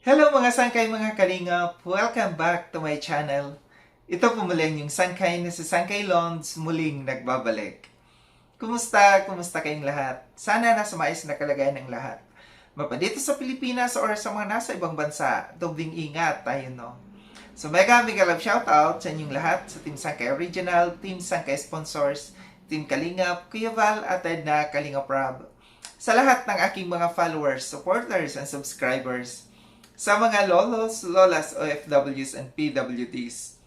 Hello mga sangkay mga kalingap! Welcome back to my channel. Ito po muling yung sangkay na si Sangkay Lons muling nagbabalik. Kumusta? Kumusta kayong lahat? Sana nasa maayos na kalagayan ng lahat. Mapa dito sa Pilipinas or sa mga nasa ibang bansa, dobling ingat tayo no. So mega love shoutout sa inyong lahat sa Team Sangkay Original, Team Sangkay Sponsors, Team Kalingap, Kuya Val at Edna Kalingap Rob. Sa lahat ng aking mga followers, supporters, and subscribers. Sa mga lolos, lolas, OFWs, and PWDs.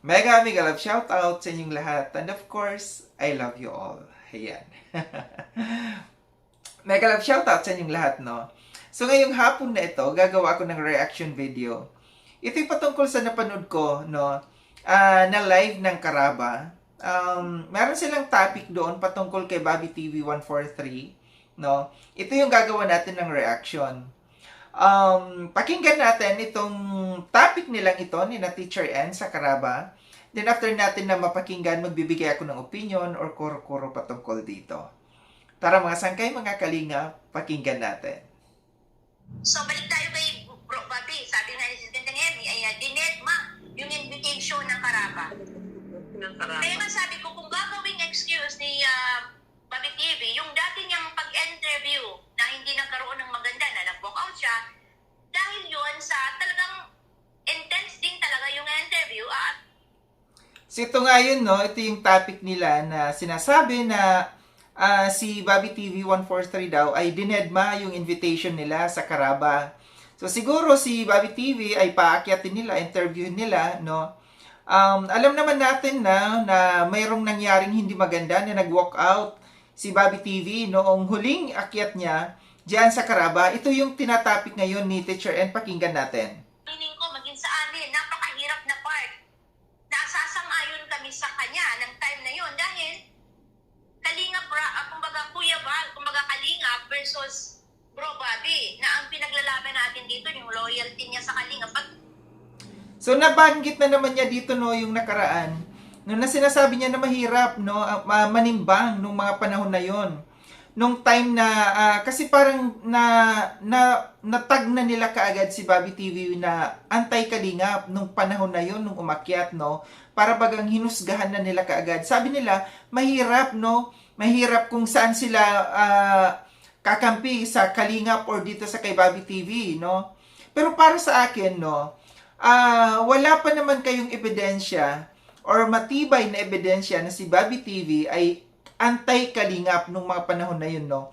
Mega love shoutout sa inyong lahat. And of course, I love you all. Ayan. Mega love shoutout sa inyong lahat, no? So ngayong hapon na ito, gagawa ako ng reaction video. Ito'y patungkol sa napanood ko, no? Na live ng Karaba. Meron silang topic doon patungkol kay Bobby TV 143, no? Ito yung gagawa natin ng reaction. Pakinggan natin itong topic nilang ito ni na Teacher N sa Karaba. Then after natin na mapakinggan, magbibigay ako ng opinion or kuro-kuro patungkol dito. Tara mga sangkay, mga kalinga, pakinggan natin. So balik tayo kay Bro Bobby. Sabi nga ni Sis Gandang Emmy ay dined ma yung invitation ng Karaba. Kaya nga sabi ko, kung gagawing excuse ni Bobby TV, yung dati niyang pag-interview na hindi nagkaroon ng maganda na nag-walk out siya, dahil yun sa talagang intense din talaga yung interview. So ito nga yun, no? Ito yung topic nila na sinasabi na si Bobby TV 143 daw ay dinedma yung invitation nila sa Karaba. So siguro si Bobby TV ay paakyatin nila, interviewin nila, no? Alam naman natin na mayroong nangyaring hindi maganda na nag-walk out si Bobby TV noong huling akyat niya diyan sa Karaba. Ito yung tinatapik ngayon ni Teacher N. Pakinggan natin. Meaning ko, maging sa amin, napakahirap na part. Nasasang-ayon kami sa kanya ng time na yun dahil Kalingap, kumbaga Kuya Val, kumbaga Kalingap versus Bro Bobby, na ang pinaglalaban natin dito yung loyalty niya sa Kalingap. So nabanggit na naman niya dito no yung nakaraan. No, na sinasabi niya na mahirap no manimbang nung mga panahon na yon. Nung time na kasi parang natag na nila kaagad si Bobby TV na anti-kalingap nung panahon na yon nung umakyat no, para bagang hinusgahan na nila kaagad. Sabi nila mahirap no, mahirap kung saan sila kakampi sa kalingap or dito sa kay Bobby TV no. Pero para sa akin no, wala pa naman kayong ebidensya or matibay na ebidensya na si Bobby TV ay anti-kalingap nung mga panahon na yun, no?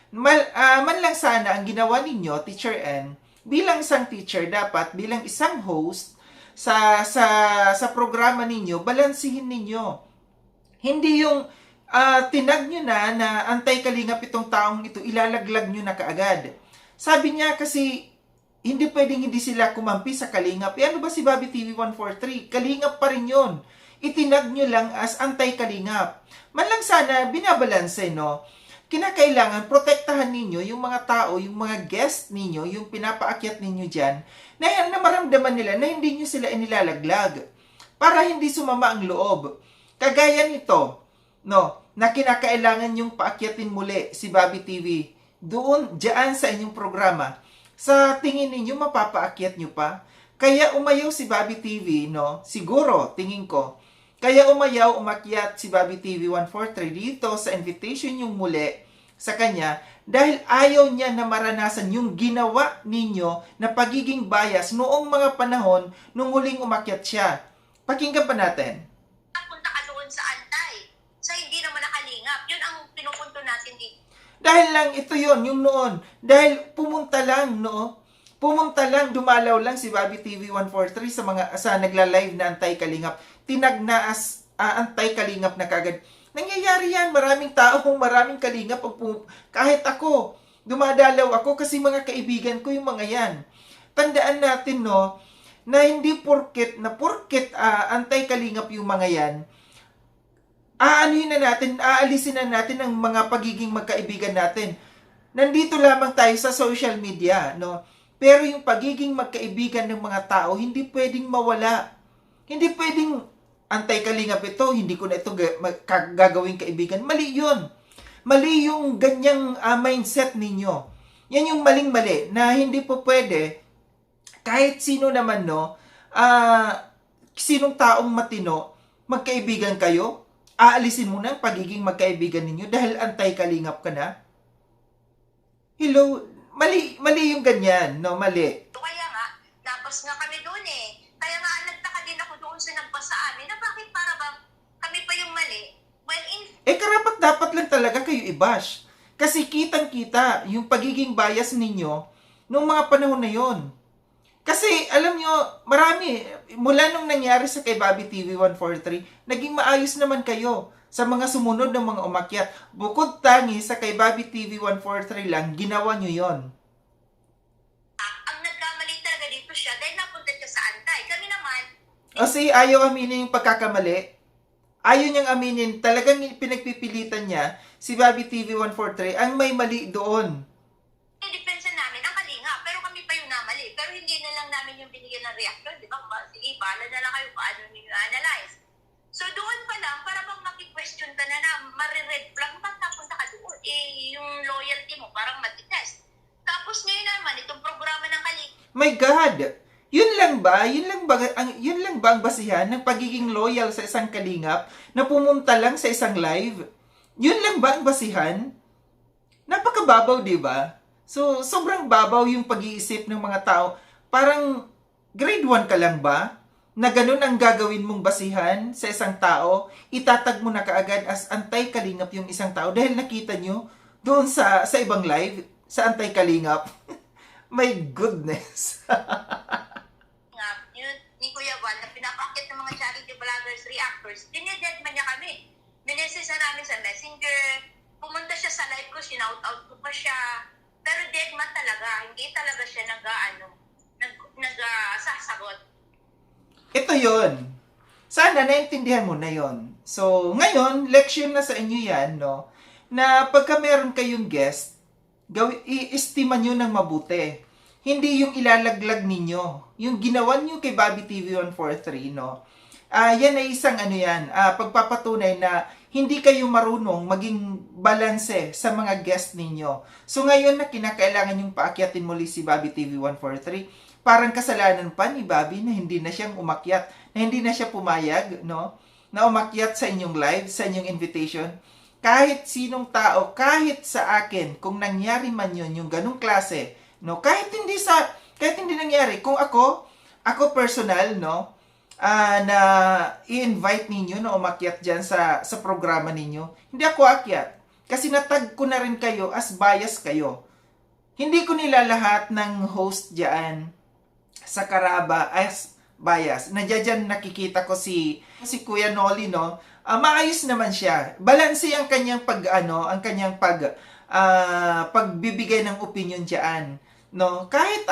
Man lang sana ang ginawa ninyo, Teacher N, bilang isang teacher, dapat bilang isang host sa programa ninyo, balansihin ninyo. Hindi yung tinag nyo na anti-kalingap itong taong ito, ilalaglag nyo na kaagad. Sabi niya kasi, hindi pwedeng hindi sila kumampi sa kalingap. E ano ba si Bobby TV 143? Kalingap pa rin yun. Itinag nyo lang as anti-kalingap. Man lang sana, binabalanse, no? Kinakailangan, protektahan ninyo yung mga tao, yung mga guest ninyo, yung pinapaakyat ninyo dyan, na maramdaman nila na hindi nyo sila inilalaglag. Para hindi sumama ang loob. Kagaya nito, no? Na kinakailangan yung paakyatin muli si Bobby TV dyan sa inyong programa. Sa tingin ninyo, mapapaakyat nyo pa? Kaya umayaw si Bobby TV, no? Siguro, tingin ko, kaya umakyat si Bobby TV 143 dito sa invitation yung muli sa kanya dahil ayaw niya na maranasan yung ginawa ninyo na pagiging bias noong mga panahon nung huling umakyat siya. Pakinggan pa natin. Punta ka doon sa antay, sa hindi naman nakalingap. Yun ang pinupunto natin dito. Dahil lang ito yon yung noon. Dahil pumunta lang, no? Pumunta lang, dumalaw lang si Bobby TV 143 sa nagla-live na anti-kalingap. Tinag na as anti-kalingap na kagad. Nangyayari yan, maraming tao, maraming kalingap. Kahit ako, dumadalaw ako kasi mga kaibigan ko yung mga yan. Tandaan natin, no, na hindi porket anti-kalingap yung mga yan, aalisin na natin ang mga pagiging magkaibigan natin. Nandito lamang tayo sa social media, no? Pero yung pagiging magkaibigan ng mga tao, hindi pwedeng mawala. Hindi pwedeng anti-kalingap ito, hindi ko na ito gagawing kaibigan. Mali yun. Mali yung ganyang mindset ninyo. Yan yung maling-mali na hindi po pwede Kahit sino naman, no, sinong taong matino, magkaibigan kayo, aalisin mo na ang pagiging magkaibigan ninyo dahil antay-kalingap ka na? Hello, mali yung ganyan, no, mali. Kaya nga, tapos nga kami doon eh. Kaya nga, nagtaka din ako doon sa nagbasa amin na bakit para bang kami pa yung mali? Well, Karapat dapat lang talaga kayo i-bash. Kasi kitang-kita yung pagiging bias ninyo noong mga panahon na yon. Kasi, alam nyo, marami, mula nung nangyari sa kay Bobby TV 143, naging maayos naman kayo sa mga sumunod ng mga umakyat. Bukod tangi sa kay Bobby TV 143 lang, ginawa nyo yon. ang nagkamali talaga dito siya dahil napunta siya sa antay. Kami naman, Kasi ayaw aminin yung pagkakamali. Ayaw niyang aminin, talagang pinagpipilitan niya si Bobby TV 143 ang may mali doon. depensa namin ang kalinga. Pero kami pa yung namali. Pero hindi na lang namin yung binigyan ng reaction. Di ba? Sige, bahala na lang kayo paano ninyo analyze. So doon pa lang, para bang maki-question ka na mare-red flag, ba't napunta ka doon? Yung loyalty mo parang matitest. Tapos ngayon naman, itong programa ng kalinga. My God! Yun lang ba? Yun lang ba ang basihan ng pagiging loyal sa isang kalingap na pumunta lang sa isang live? Yun lang ba ang basihan? Napakababaw, di ba? So, sobrang babaw yung pag-iisip ng mga tao. Parang grade 1 ka lang ba? Na ganun ang gagawin mong basihan sa isang tao? Itatag mo na kaagad as antay-kalingap yung isang tao dahil nakita nyo doon sa ibang live, sa antay-kalingap. My goodness! Yun, ni Kuya Juan, na pinapakit ng mga charity vloggers, reactors, dinededman niya kami. Mineses na namin sa messenger, pumunta siya sa live ko, sinout-out ko pa siya. Pero deadman talaga, hindi talaga siya nagsasagot. Ito yon. Sana naintindihan mo na yon. So, ngayon, leksyon na sa inyo yan, no? Na pagka meron kayong guest, i-estima nyo ng mabuti. Hindi yung ilalaglag ninyo. Yung ginawa nyo kay Bobby TV 143, no? Yan ay isang pagpapatunay na hindi kayo marunong maging balanse sa mga guest ninyo. So ngayon na kinakailangan yung paakyatin muli si Bobby TV 143, parang kasalanan pa ni Bobby na hindi na siyang umakyat, na hindi na siya pumayag, no? Na umakyat sa inyong live, sa inyong invitation. Kahit sinong tao, kahit sa akin, kung nangyari man yun, yung ganong klase, no? Kahit hindi nangyari, kung ako personal, no? Na i-invite ninyo na umakyat dyan sa programa ninyo, hindi ako akyat. Kasi natag ko na rin kayo as bias kayo. Hindi ko nilalahat ng host dyan sa Karaba as bias. Nandiyan nakikita ko si Kuya Noli, no? Maayos naman siya. Balanse ang kanyang pagbibigay ng opinion diyan, no? Kahit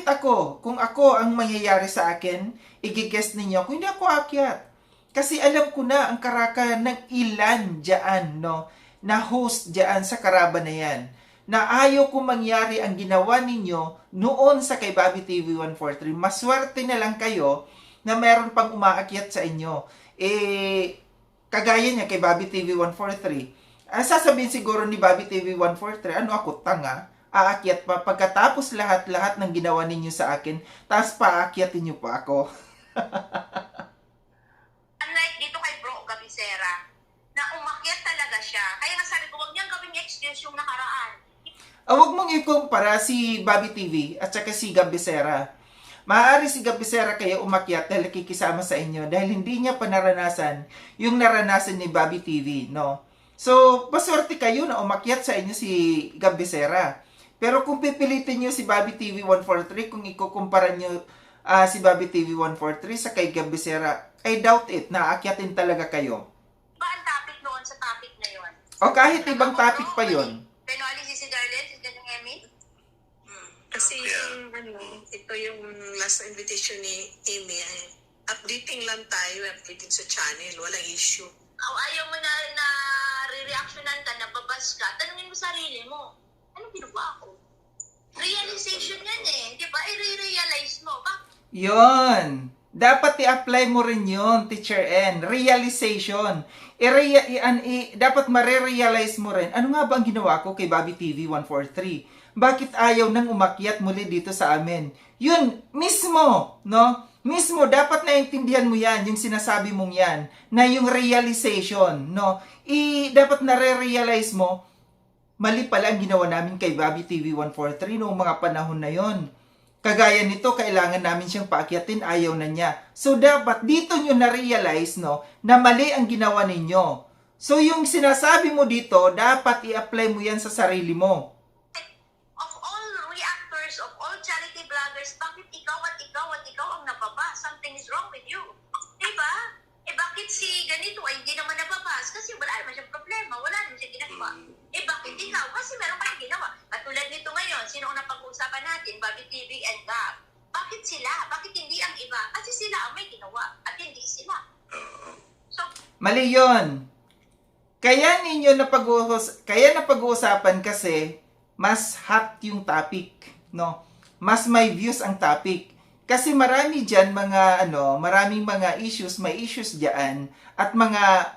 ako, kung ako ang mangyayari sa akin, i-guess ninyo, kung hindi ako akyat. Kasi alam ko na ang karaka ng ilan diyan, no? Na host diyan sa Karaba na yan. Na ayaw kong mangyari ang ginawa ninyo noon sa kay Bobby TV 143. Maswerte na lang kayo na meron pang umaakyat sa inyo. Kagaya niya kay Bobby TV 143. Sasabihin siguro ni Bobby TV 143, ano ako, tanga? Aakyat pa pagkatapos lahat-lahat ng ginawa ninyo sa akin, tapos paakyatin niyo pa ako. Unlike dito kay Bro Gabisera, na umakyat talaga siya. Kaya nga sabi ko, huwag niyang gawing excuse yung nakaraan. Huwag mong ikumpara si Bobby TV at saka si Gab Becerra. Maaari si Gab Becerra kayo umakyat dahil kikisama sa inyo dahil hindi niya pa naranasan yung naranasan ni Bobby TV, no? So, paswerte kayo na umakyat sa inyo si Gab Becerra. Pero kung pipilitin niyo si Bobby TV 143, kung ikukumpara niyo si Bobby TV 143 sa kay Gab Becerra, I doubt it na aakyatin talaga kayo. Ba ang topic noon sa topic na yon? O kahit ibang topic pa yon. Penali si Darlene, si Ganang Emmy? Kasi ito yung last invitation ni Amy. Updating lang tayo, updating sa channel, walang issue. Ayaw mo na re-reactionan ka, nababas ka, tanungin mo sarili mo, ano ginawa ko? Realization yan eh, di ba? I-realize mo. Yon. Dapat i-apply mo rin yon, Teacher N. Realization. Dapat mare-realize mo rin, ano nga ba ang ginawa ko kay Bobby TV 143? Bakit ayaw nang umakyat muli dito sa amin? Yun, mismo, no? Mismo, dapat naiintindihan mo yan, yung sinasabi mong yan, na yung realization, no? Dapat nare-realize mo, mali pala ang ginawa namin kay Bobby TV 143 noong mga panahon na yon. Kagaya nito, kailangan namin siyang paakyatin, ayaw na niya. So, dapat dito nyo na-realize, no, na mali ang ginawa ninyo. So, yung sinasabi mo dito, dapat i-apply mo yan sa sarili mo. Of all reactors, of all charity vloggers, bakit ikaw at ikaw at ikaw ang nababa? Something is wrong with you. Diba? Bakit si ganito ay hindi naman nababas? Kasi wala naman siyang problema, wala naman siyang ginagawa. Bakit ikaw? Kasi meron kayong ginawa. Katulad nito ngayon, sino ang napag-uusapan natin? Bobby TV and Gab. Bakit sila? Bakit hindi ang iba? Kasi sila ang may ginawa at hindi sila. So, Mali yun. Kaya ninyo napag-uusapan kasi mas hot yung topic, no? Mas may views ang topic. Kasi marami diyan maraming mga issues, may issues diyan at mga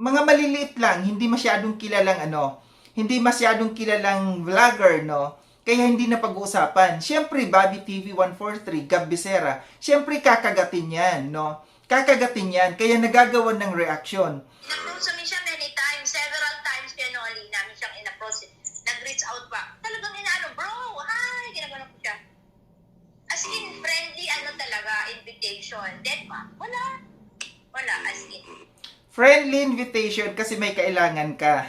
maliliit lang, hindi masyadong kilalang vlogger, no? Kaya hindi na pag-uusapan. Siyempre, Bobby TV 143, Gab Becerra, siyempre kakagatin yan, no? Kakagatin yan, kaya nagagawan ng reaction. in-approach namin siya many times, several times, kaya namin siyang in-approach. Nag-reach out pa. Talagang bro, hi, ginagawa ko siya. As in, friendly, talaga, invitation. Then pa, wala, as in. Friendly invitation kasi may kailangan ka.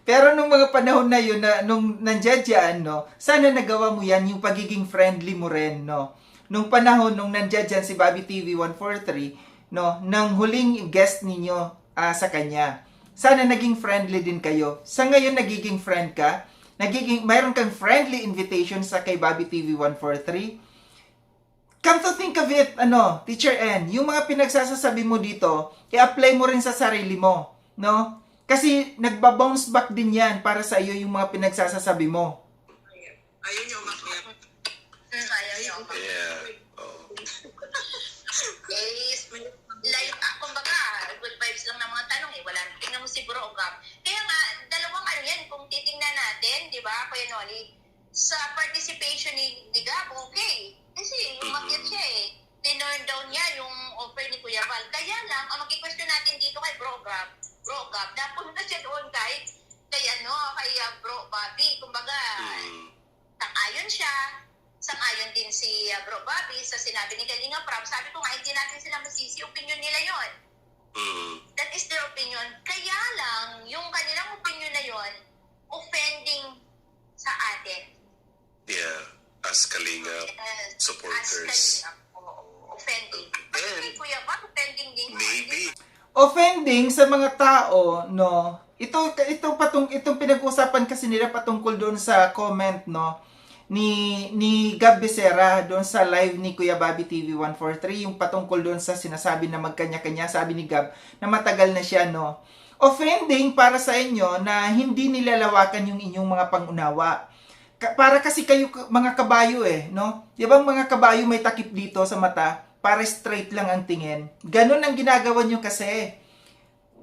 Pero nung mga panahon na yun, nung nandiyan dyan, no, sana nagawa mo yan, yung pagiging friendly mo rin, no. Nung panahon, nung nandiyan dyan si Bobby TV 143, no, nang huling guest ninyo sa kanya. Sana naging friendly din kayo. Sa ngayon, nagiging friend ka. Mayroon kang friendly invitation sa kay Bobby TV 143. Come to think of it, Teacher N, yung mga pinagsasasabi mo dito, i-apply mo rin sa sarili mo, no? Kasi nagba-bounce back din yan para sa iyo yung mga pinagsasasabi mo. Ayaw niyo umakyat. Ayaw niya ako. Yeah. Kumbaga, good vibes lang ng mga tanong wala. Tingnan mo si Bro Gab. Kaya nga, dalawang yan, kung titingnan natin, di ba, Kuya Noli, sa participation ni Gab, okay. Kasi umakyat siya tinurn down niya yung offer ni Kuya Val. Kaya lang, ang mag-question natin dito kay Bro Gab, napunta siya doon kay Bro Bobby. Kumbaga, sang-ayon din si Bro Bobby sa sinabi ni Kalinga Prab. Sabi ko nga, hindi natin sila masisi. Opinion nila yon. That is their opinion. Kaya lang, yung kanilang opinion na yon, offending sa atin. Yeah. As Kalinga supporters. As Kalinga, offending. Kasi Kuya Val, offending din. Maybe. Offending sa mga tao, no. Itong pinag-usapan kasi nila patungkol doon sa comment, no, ni Gab Becerra doon sa live ni Kuya Bobby TV 143, yung patungkol doon sa sinasabi na magkanya-kanya, sabi ni Gab na matagal na siya, no. Offending para sa inyo na hindi nilalawakan yung inyong mga pangunawa. Para kasi kayo mga kabayo no? Di ba mga kabayo may takip dito sa mata para straight lang ang tingin? Ganun ang ginagawa nyo kasi.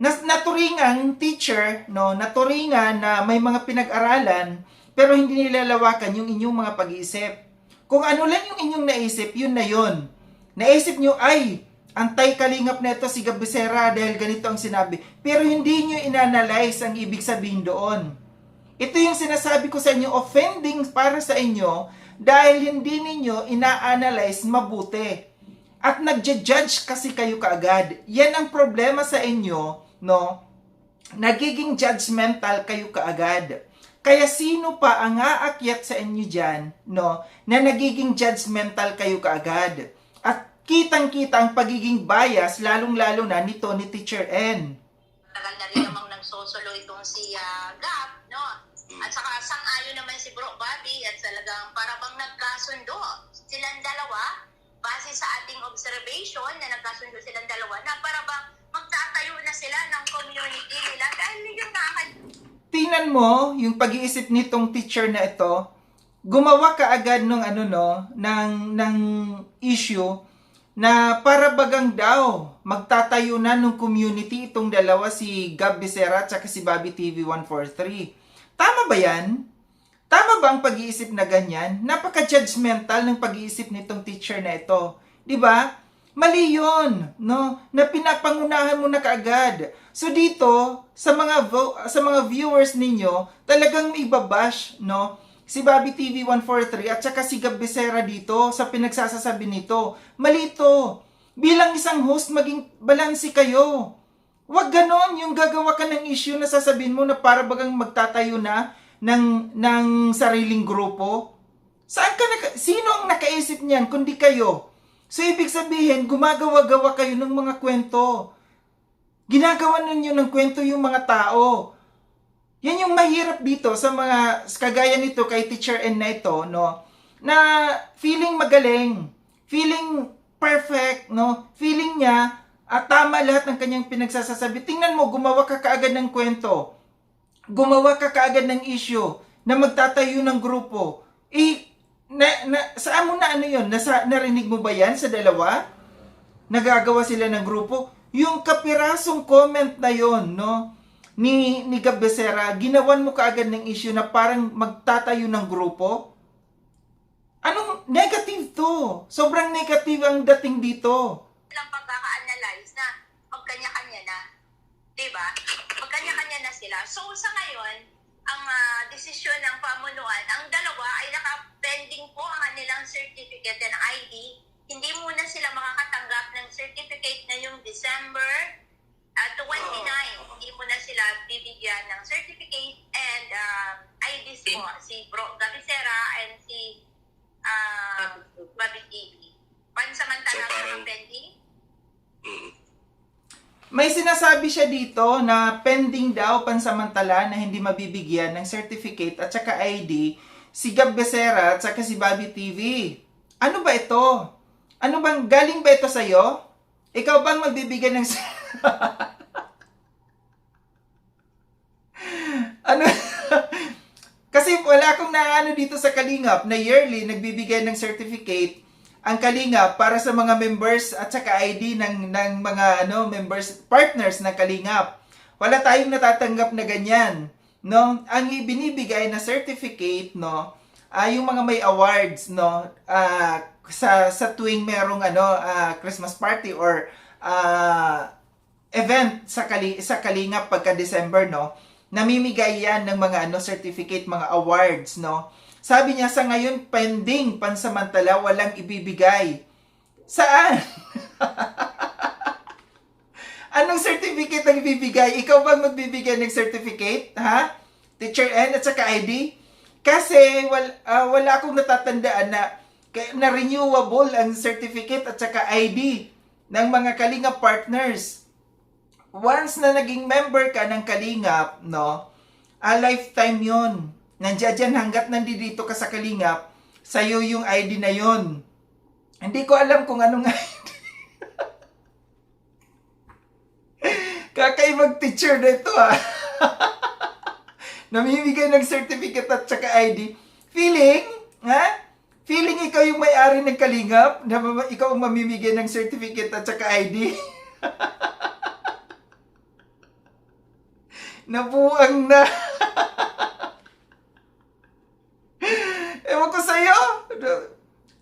Naturingan teacher, no? Naturingan na may mga pinag-aralan pero hindi nilalawakan yung inyong mga pag-iisip. Kung ano lang yung inyong naisip, yun na yun. Naisip nyo, ay, antay kalingap na ito si Gab Becerra dahil ganito ang sinabi. Pero hindi nyo inanalyze ang ibig sabihin doon. Ito yung sinasabi ko sa inyo, offending para sa inyo dahil hindi ninyo ina-analyze mabuti. At nagja-judge kasi kayo kaagad. Yan ang problema sa inyo, no? Nagiging judgmental kayo kaagad. Kaya sino pa ang aakyat sa inyo dyan, no? Na nagiging judgmental kayo kaagad. At kitang-kita ang pagiging bias, lalong-lalo na nito ni Teacher N. Tagal na rin namang nagsosolo itong si Gab, no? At saka sang-ayon naman si Bro Bobby at talagang para bang nagkasundo silang dalawa base sa ating observation na nagkasundo silang dalawa na para bang magtatayo na sila ng community nila dahil yung Tingnan mo yung pag-iisip nitong teacher na ito, gumawa kaagad ng ng issue na para bagang daw magtatayo na ng community itong dalawa, si Gab Becerra at si Bobby TV 143. Tama ba yan? Tama ba ang pag-iisip na ganyan? Napaka-judgmental ng pag-iisip nitong teacher na ito. 'Di ba? Mali 'yon, no? Na pinapangunahan mo na kaagad. So dito, sa mga viewers ninyo, talagang ibabash, no? Si Bobby TV 143 at saka si Gab Becerra dito sa pinagsasasabi nito. Mali ito. Bilang isang host, maging balanse kayo. Huwag ganon, yung gagawa ka ng issue na sasabihin mo na para bagang magtatayo na ng sariling grupo. Sino ang nakaisip niyan kundi kayo? So ibig sabihin, gumagawa-gawa kayo ng mga kwento. Ginagawa ninyo ng kwento yung mga tao. Yan yung mahirap dito sa mga kagaya nito kay Teacher N na ito, no? Na feeling magaling, feeling perfect, no? Feeling niya at tama lahat ng kanyang pinagsasasabi. Tingnan mo, gumawa ka kaagad ng kwento. Gumawa ka kaagad ng issue na magtatayo ng grupo. Saan mo na ano yun? Narinig mo ba yan sa dalawa? Nagagawa sila ng grupo? Yung kapirasong comment na yon, no? Ni Gab Becerra, ginawan mo kaagad ng issue na parang magtatayo ng grupo? Anong negative to? Sobrang negative ang dating dito. Lang pagkaka-analyze na magkanya-kanya na. Diba? Magkanya-kanya na sila. So sa ngayon, ang desisyon ng pamunuan, ang dalawa ay naka-pending po ang kanilang certificate and ID. Hindi muna sila makakatanggap ng certificate na yung December 29. Hindi muna sila bibigyan ng certificate and IDs po. Si Bro Gabicera and si Bobby TV. Pansamantala So, parang- ang pending. May sinasabi siya dito na pending daw pansamantala na hindi mabibigyan ng certificate at saka ID si Gab Becerra at saka si Bobby TV. Ano ba ito? Ano bang galing ba ito sa'yo? Ikaw bang magbibigyan ng ano? Kasi wala akong naano dito sa Kalingap na yearly nagbibigay ng certificate ang Kalingap para sa mga members at saka ID ng mga members, partners ng Kalingap. Wala tayong natatanggap na ganyan, no? Ang ibinibigay na certificate, no, yung mga may awards, no, sa tuwing merong Christmas party or event sa Kalingap pagka December, no, namimigay yan ng mga certificate, mga awards, no. Sabi niya sa ngayon pending pansamantala, walang ibibigay. Saan? Anong certificate ang ibibigay? Ikaw bang magbibigay ng certificate? Ha? Teacher N at saka ID? Kasi wala akong natatandaan na renewable ang certificate at saka ID ng mga Kalingap partners. Once na naging member ka ng Kalingap, no, lifetime yon. Nandiyan dyan hanggat nandito ka sa Kalingap, sa'yo yung ID na yon. Hindi ko alam kung anong ID. Kakaibang teacher na ito, ha. Namimigay ng certificate at saka ID. Feeling, ha? Feeling ikaw yung may-ari ng Kalingap, na ikaw ang mamimigay ng certificate at saka ID. Nabuang na. Ewan ko sa'yo.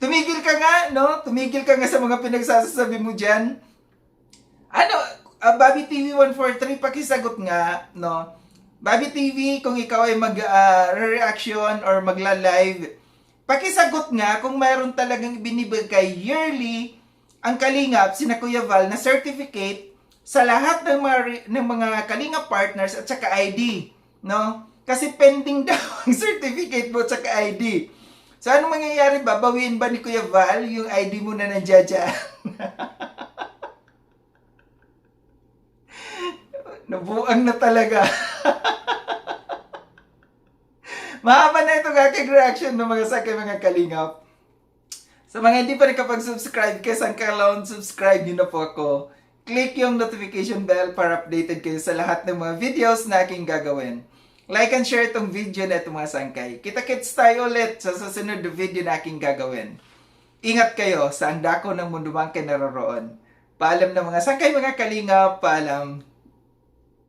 Tumigil ka nga, no? Tumigil ka nga sa mga pinagsasabi mo dyan. Bobby TV 143, pakisagot nga, no? Bobby TV, kung ikaw ay mag-reaction or magla-live, pakisagot nga kung mayroon talagang ibinibigay yearly ang Kalingap, sina Kuya Val, na certificate sa lahat ng mga Kalingap partners at saka ID, no? Kasi pending daw ang certificate mo at saka ID. So, anong mangyayari ba? Bawiin ba ni Kuya Val yung ID mo na nandiyan dyan? Nabuang na talaga. Mahaba na itong aking reaction ng mga sakay mga Kalingap. Sa mga hindi pa nakapag-subscribe, kesang kalon, subscribe nyo na po ako. Click yung notification bell para updated kayo sa lahat ng mga videos na aking gagawin. Like and share itong video na itong mga sangkay. Kita-kits tayo ulit sa susunod na video na aking gagawin. Ingat kayo sa ang dako ng mundo mang kinaroroon. Paalam na mga sangkay mga Kalingap, paalam.